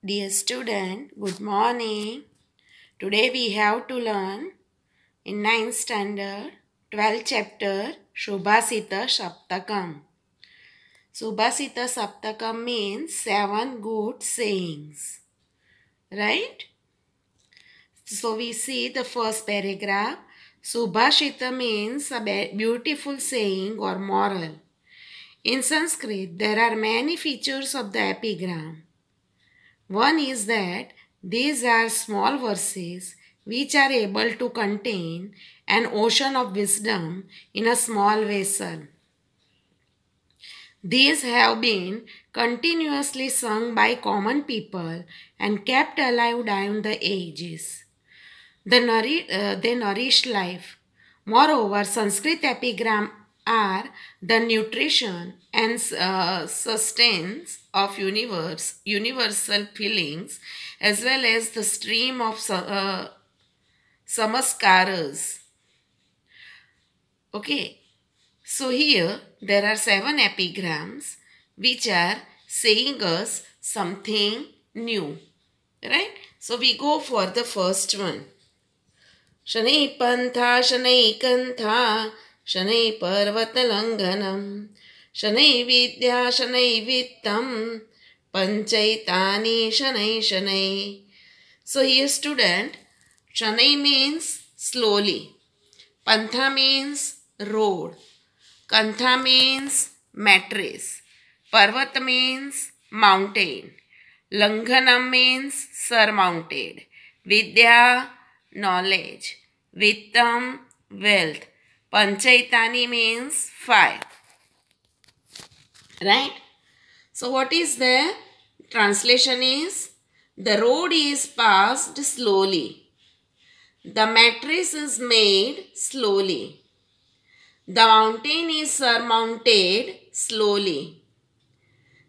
Dear student, good morning. Today we have to learn in 9th standard, 12th chapter, Subhasita Saptakam. Subhasita Saptakam means 7 good sayings. Right? So we see the first paragraph. Subhashita means a beautiful saying or moral. In Sanskrit, there are many features of the epigram. One is that these are small verses which are able to contain an ocean of wisdom in a small vessel. These have been continuously sung by common people and kept alive down the ages. They nourish life. Moreover, Sanskrit epigram are the nutrition and sustenance of universal feelings, as well as the stream of samaskaras. Okay, so here there are 7 epigrams which are saying us something new, right? So we go for the first one. शनै पंथा शनै कंथा शनै पर्वतलङ्घनं शनै विद्या शनै वित्तं पंचैतानि शनै शनै. So here student, shanai means slowly, pantha means road, kantha means mattress, parvat means mountain, langhanam means surmounted, vidya knowledge, vittam wealth, panchaitani means 5. Right? So what is the translation is, the road is passed slowly, the mattress is made slowly, the mountain is surmounted slowly,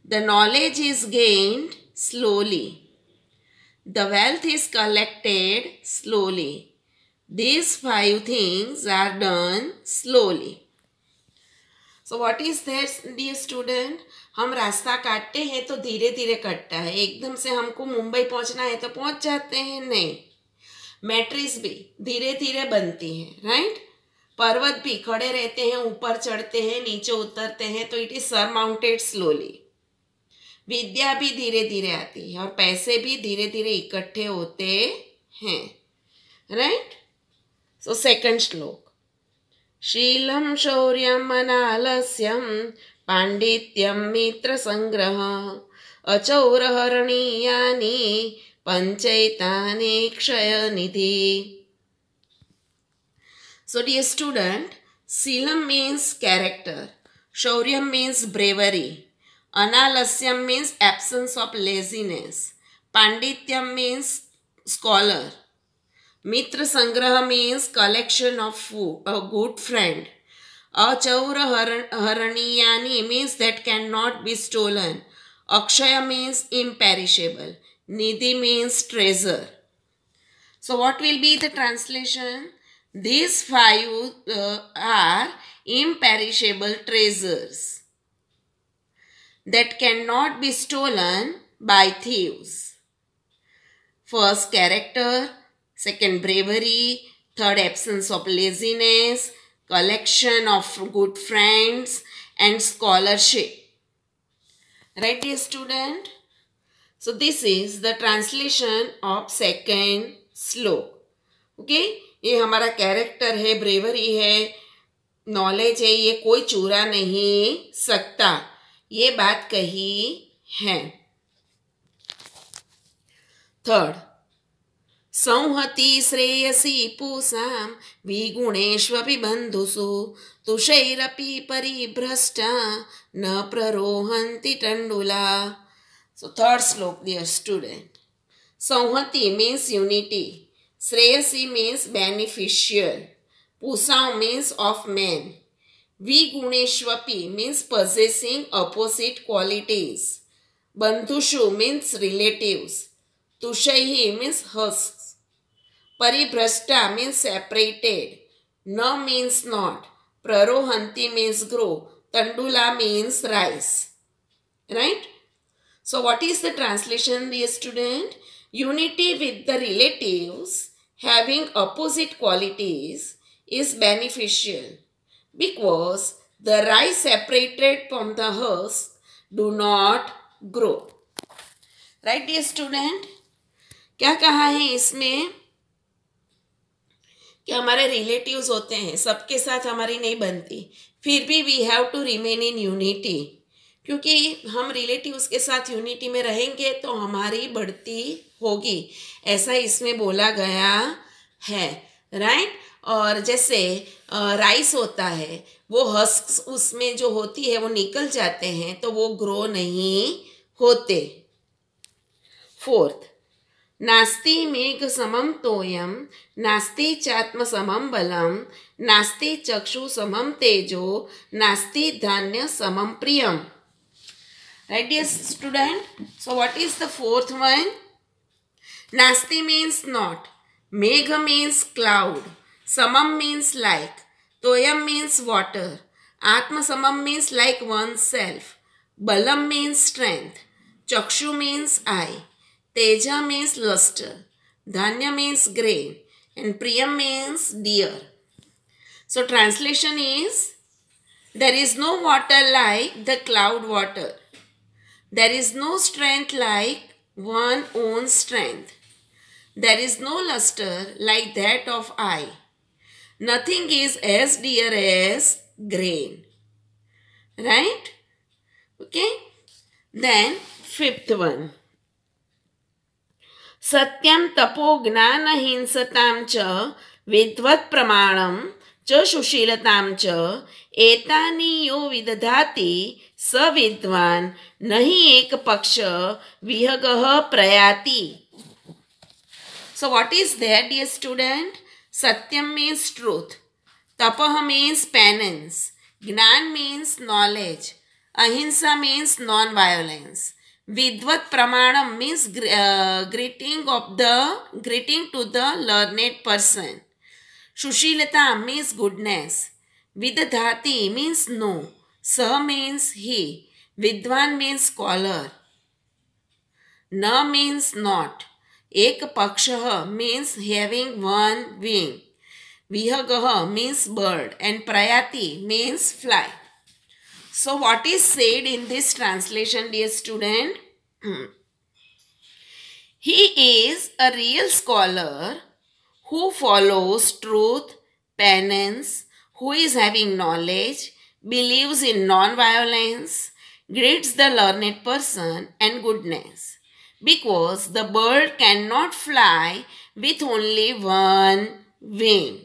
the knowledge is gained slowly, the wealth is collected slowly. These 5 things are done slowly. So what is that, dear student? हम रास्ता काटते हैं तो धीरे धीरे कटता है. एकदम से हमको मुंबई पहुंचना है तो पहुंच जाते हैं? नहीं. मैट्रिक्स भी धीरे धीरे बनती है. राइट? पर्वत भी खड़े रहते हैं, ऊपर चढ़ते हैं, नीचे उतरते हैं, तो इट इज सरमाउंटेड स्लोली. विद्या भी धीरे धीरे आती है और पैसे भी धीरे धीरे इकट्ठे होते हैं. राइट? सो सेकंड श्लोक. शीलं शौर्यं अनालस्यं पांडित्यं मित्रसंग्रह अचौरहरणीयानि पंचैतानि क्षयनिधि. So dear student, Silam means character, Shauryam means bravery, Analasyam means absence of laziness, Pandityam means scholar, Mitra Sangraha means collection of food, a good friend, Achaura Haraniyani means that cannot be stolen, Akshaya means imperishable, Nidhi means treasure. So what will be the translation? These 5 are imperishable treasures that cannot be stolen by thieves. First, character. Second, bravery. Third, absence of laziness. Collection of good friends. And scholarship. Right, dear student? So this is the translation of second श्लोक. Okay, ये हमारा character है, bravery है, knowledge है, ये कोई चुरा नहीं सकता, ये बात कही है. थर्ड, संहति श्रेयसी पूसां विगुणेष्वपि बंधुषु तुषैरपि परिभ्रष्टा न प्ररोहन्ति तंडुला. So third slok, dear student. Sanhati means unity. Shreyasi means beneficial. Pusam means of men. Viguneshwapi means possessing opposite qualities. Bandhushu means relatives. Tushaihi means husks. Paribhrashta means separated. Na means not. Prarohanti means grow. Tandula means rice. Right? So what is the translation, dear student? Unity with the relatives having opposite qualities is beneficial because the rice separated from the husk do not grow. Right, dear student? क्या कहा है इसमें कि हमारे relatives होते हैं, सबके साथ हमारी नहीं बनती, फिर भी we have to remain in unity, क्योंकि हम रिलेटिव्स के साथ यूनिटी में रहेंगे तो हमारी बढ़ती होगी, ऐसा इसमें बोला गया है. राइट. और जैसे राइस होता है, वो हस्क उसमें जो होती है वो निकल जाते हैं तो वो ग्रो नहीं होते. फोर्थ, नास्ति मेघ समम तोयम, नास्ति चात्म समम बलम, नास्ति चक्षु समम तेजो, नास्ति धान्य समम प्रियम. Right, dear student? So what is the fourth one? Nasti means not, megha means cloud, samam means like, toyam means water, atma samam means like oneself, balam means strength, chakshu means eye, teja means luster, dhanya means grain, and priyam means dear. So translation is, there is no water like the cloud water. There is no strength like one own strength. There is no luster like that of eye. Nothing is as dear as grain. Right? Okay? Then, fifth one. Satyam tapo gnana hinsatam cha vidvat pramanam च सुशीलताम च एतानि यो विदधाति स विद्वान नहीं एक पक्ष विहगः प्रयाति. So what is there, dear student? Satyam means truth, tapah means penance, gnan means knowledge, ahimsa means non-violence, vidvat pramanam means greeting to the learned person, Shushilata means goodness. Vidadhati means no. Sa means he. Vidwan means scholar. Na means not. Ek pakshaha means having one wing. Vihagaha means bird. And prayati means fly. So what is said in this translation, dear student? He is a real scholar who follows truth, penance, who is having knowledge, believes in non-violence, greets the learned person and goodness. Because the bird cannot fly with only one wing.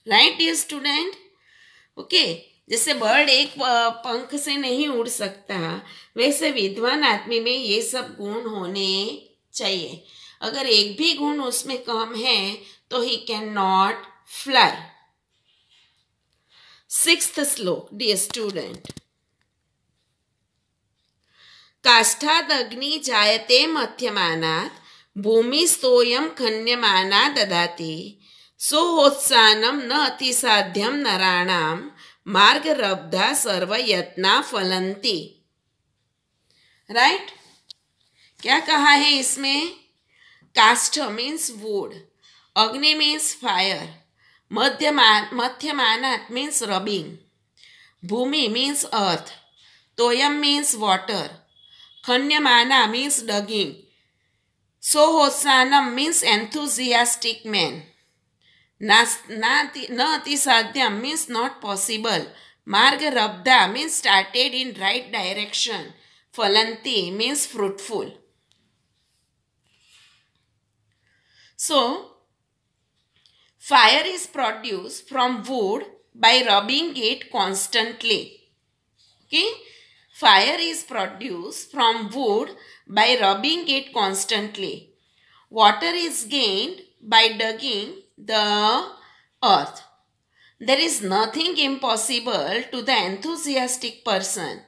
Right, dear student? Okay. जैसे bird एक पंख से नहीं उड़ सकता, वैसे विद्वान आदमी में ये सब गुण होने चाहिए. अगर एक भी गुण उसमें कम है तो he can not fly. Sixth श्लोक, डियर स्टूडेंट. काष्ठाद अग्नि जायते मध्यमानात् भूमिस्तोयम खन्यमाना ददाति सोहोत्सानम न अतिसाध्यम नराणाम मार्गरब्धा सर्वयत्ना फलन्ति. राइट. क्या कहा है इसमें? Kastha means wood, Agni means fire, Madhyamanat means rubbing, Bhumi means earth, Toyam means water, Khanyamana means digging, Sohosanam means enthusiastic man, Nati Sadyam means not possible, Marga Rabda means started in right direction, Phalanti means fruitful. So, fire is produced from wood by rubbing it constantly. Okay? Fire is produced from wood by rubbing it constantly. Water is gained by digging the earth. There is nothing impossible to the enthusiastic person.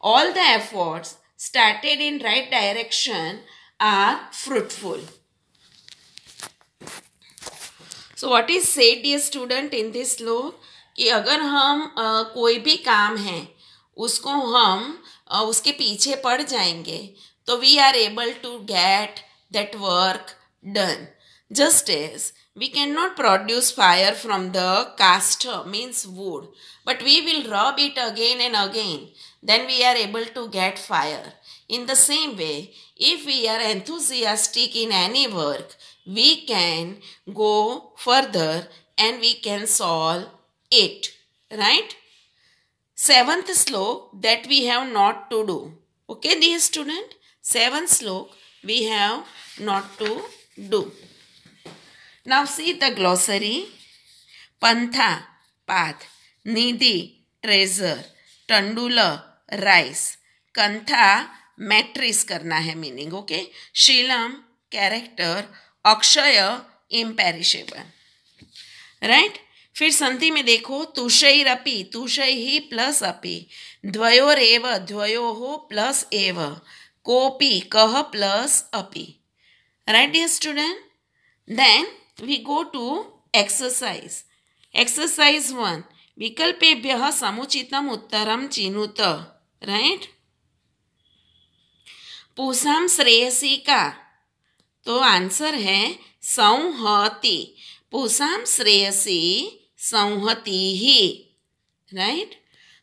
All the efforts started in right direction are fruitful. So what is said, dear student, in this श्लोक कि अगर हम कोई भी काम है उसको हम उसके पीछे पड़ जाएंगे तो we are able to get that work done. Just as we cannot produce fire from the caster means wood, but we will rub it again and again, then we are able to get fire. In the same way, if we are enthusiastic in any work, we can go further and we can solve it. Right? Seventh slok that we have not to do. Okay, dear student? Seventh slok we have not to do. Now see the glossary. Pantha, path. Nidhi, treasure. Tandula, rice. Kantha, matrix करना है meaning. Okay. Shilam, character. Akshaya, imperishable. Right? फिर संधि में देखो तुषैरपि, तुषै ही plus अपि, द्वयोरेव, द्वयोः plus एव, कोपि, कः प्लस अपि. Right, dear student? Then we go to exercise. Exercise 1. विकल्पेभ्यः समुचितम् उत्तरं चिनुत. Right? पूषां श्रेयसी का तो आंसर है संहति. पूषां श्रेयसी संहति ही. Right?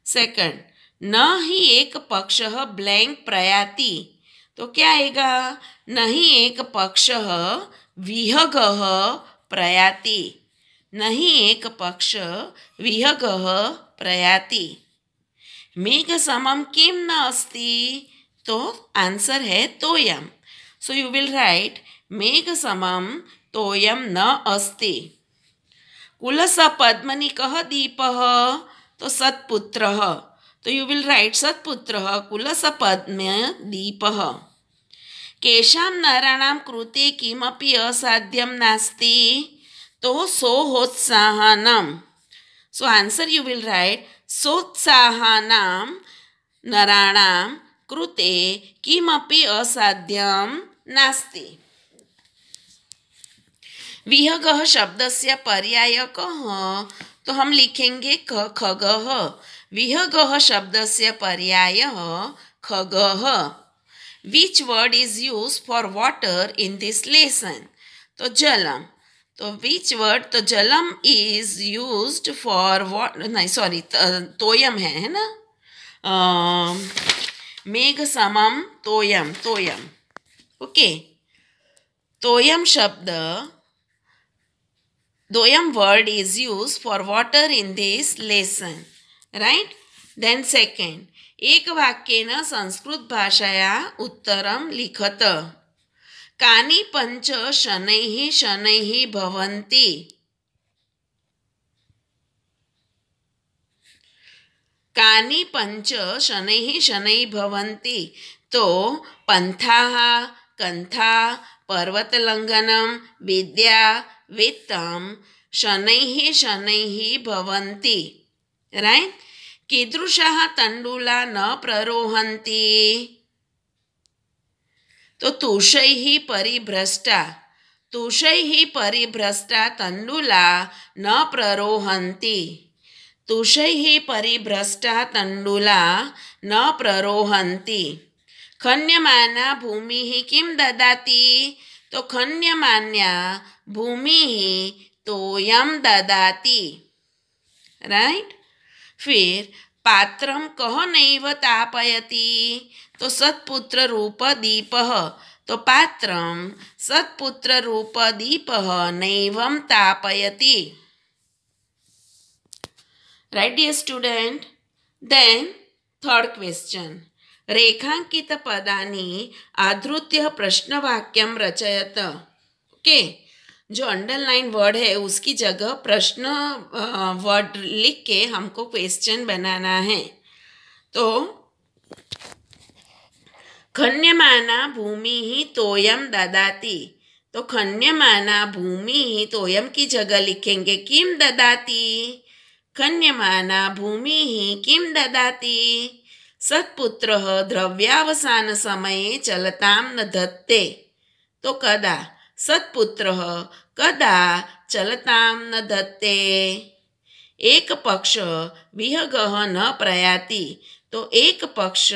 Second. न ही एक पक्षः ब्लैंक प्रयाति तो क्या आएगा? नहीं एक पक्षः विहगः प्रयाति. नहीं एक पक्ष विहगः प्रयाति. मेघ समम किम न अस्ति तो आंसर है तोयम. सो यू विल राइट मेघ समम तोयम न अस्ति. कुलस पद्मनि कः दीपः तो सत्पुत्रः. तो यू विल राइट सत्पुत्रः कुलस पद्म दीपः. केशां नराणां कृते किमपि असाध्यं नास्ति तो सोत्साहानां. So answer you will write सोत्साहानां नराणां कृते किमपि असाध्यं नास्ति. विहगः शब्दस्य पर्यायकः तो हम लिखेंगे खगः. विहगः शब्दस्य पर्यायः खगः. Which word is used for water in this lesson? तो जलम. तो which word? तो जलम is used for what? नहीं sorry तोयम है ना. मेघ समम तोयम. तोयम. ओके. तोयम शब्द तोयम word is used for water in this lesson. Right? Then second. एक वाक्येन संस्कृत भाषाया उत्तरं लिखत. कानि पञ्च शनैः शनैः भवन्ति. कानि पञ्च शनैः शनैः भवन्ति तो पंथाः, कन्था, पर्वतलङ्घनं, विद्या, वित्तं शनैः शनैः भवन्ति. राइट? कीदृशाः तण्डुला न प्ररोहन्ति तो तुषैः परिभ्रष्टा. तुषैः परिभ्रष्टा तण्डुला न प्ररोहन्ति. तुषैः परिभ्रष्टा तण्डुला न प्ररोहन्ति. खन्यमाना भूमिः किं ददाति तो खन्यमान्या भूमिः तोयं ददाति. राइट? फिर पात्रं कः नैव तापयति तो सत्पुत्र रूप दीपः. तो पात्रं सत्पुत्र रूप दीपः नैवं तापयति. Right dear student? Then third question. रेखांकित पदानि आधृत्य प्रश्नवाक्यं रचयत. ओके. जो अंडरलाइन वर्ड है उसकी जगह प्रश्न वर्ड लिख के हमको क्वेश्चन बनाना है. तो खन्यमाना भूमिः तोयं ददाति. तो खन्यमाना भूमिः तोयं की जगह लिखेंगे किम ददाति. खन्यमाना भूमिः किम ददाति. सत्पुत्रः द्रव्यावसान समये चलतां न धत्ते. तो कदा. सत्पुत्रः कदा चलतां न धत्ते. एक पक्ष विहगः न प्रयाति तो एक पक्ष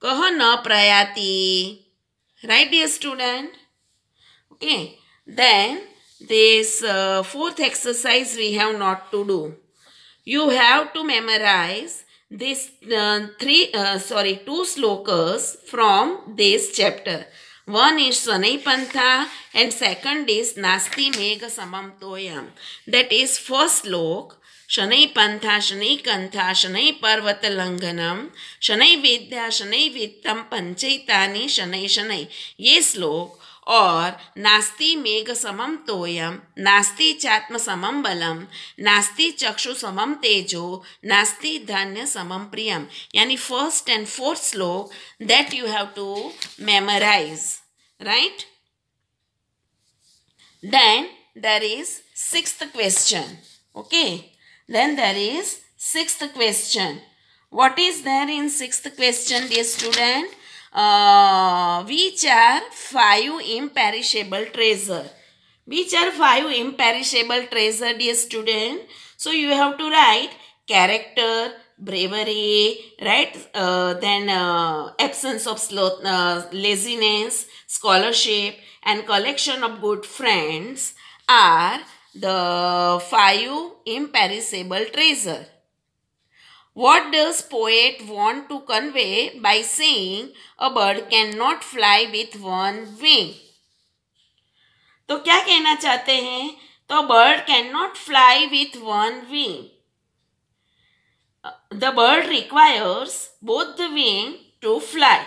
कह न प्रयाति. Right, dear student? Okay. Then this fourth exercise we have not to do. You have to memorize this two slokas from this chapter. One is Shanai Pantha and second is Nasti Megha Samam Toyam. That is first slok. Shanai Pantha, Shanai Kantha, Shanai Parvata Langanam, Shanai Vidya, Shanai Vittam, Panchaitani, Shanai Shanai. ये श्लोक और नास्ति मेघ समम तोयम, नास्ति चात्म समम बलम, नास्ति चक्षु समम तेजो, नास्ति धन्य समम प्रियम. यानी फर्स्ट एंड फोर्थ श्लोक that you have to memorize, right? Then there is sixth question. Okay. Then there is sixth question. What is there in sixth question, dear student? Which are five imperishable treasure? Which are five imperishable treasure, dear student? So you have to write character, bravery, right? Then absence of sloth, laziness, scholarship, and collection of good friends are the five imperishable treasure. What does poet want to convey by saying a bird cannot fly with one wing? तो क्या कहना चाहते हैं? तो bird cannot fly with one wing. The bird requires both the wing to fly.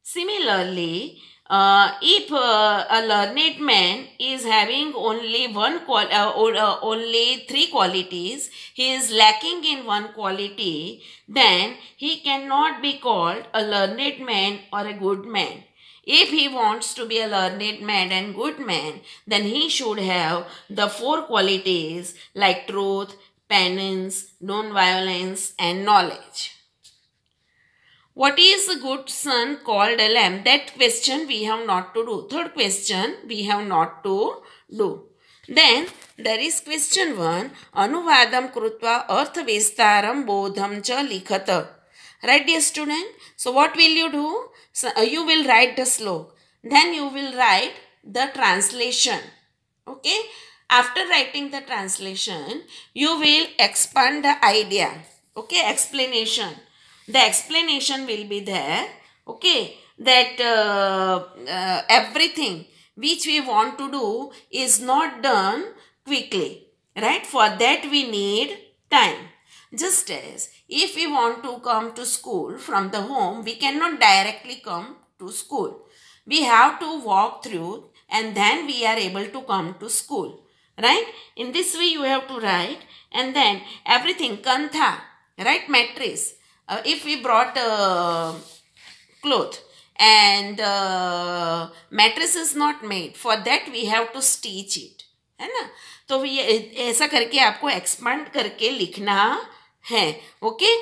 Similarly, if a learned man is having only only three qualities, he is lacking in one quality, then he cannot be called a learned man or a good man. If he wants to be a learned man and good man, then he should have the four qualities like truth, penance, non-violence, and knowledge. What is a good son called a lamb? That question we have not to do. Third question we have not to do. Then there is question 1. Anuvadam krutva artha vistaram bodham cha likhata. Right, dear student? So what will you do? So, you will write the slok. Then you will write the translation. Okay? After writing the translation, you will expand the idea. Okay? Explanation. The explanation will be there, okay, that everything which we want to do is not done quickly, right? For that we need time. Just as if we want to come to school from the home, we cannot directly come to school. We have to walk through and then we are able to come to school, right? In this way you have to write, and then everything, kantha, right, mattress. If we brought cloth and mattress is not made, for that we have to stitch it, है ना? तो ऐसा करके आपको expand करके लिखना है. Okay,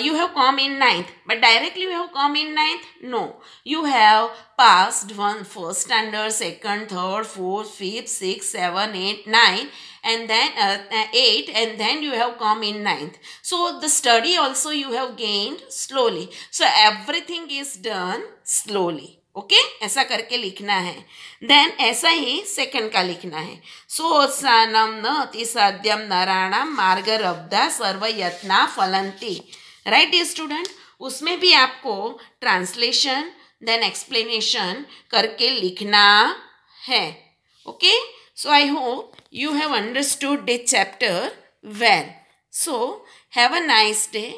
you have come in 9th, but directly you have come in 9th? No, you have passed first standard, second, third, fourth, fifth, sixth, 7, 8, 9, and then 8, and then you have come in 9th. So the study also you have gained slowly. So everything is done slowly. Okay, ऐसा करके लिखना है. Then ऐसा ही second का लिखना है. सोत्सानम न अतिसाध्यम नराणाम मार्गरब्धा सर्वयत्ना फलंती. Right dear student, उसमें भी आपको ट्रांसलेशन देन एक्सप्लेनेशन करके लिखना है. Okay, so I hope you have understood this chapter well. So have a nice day.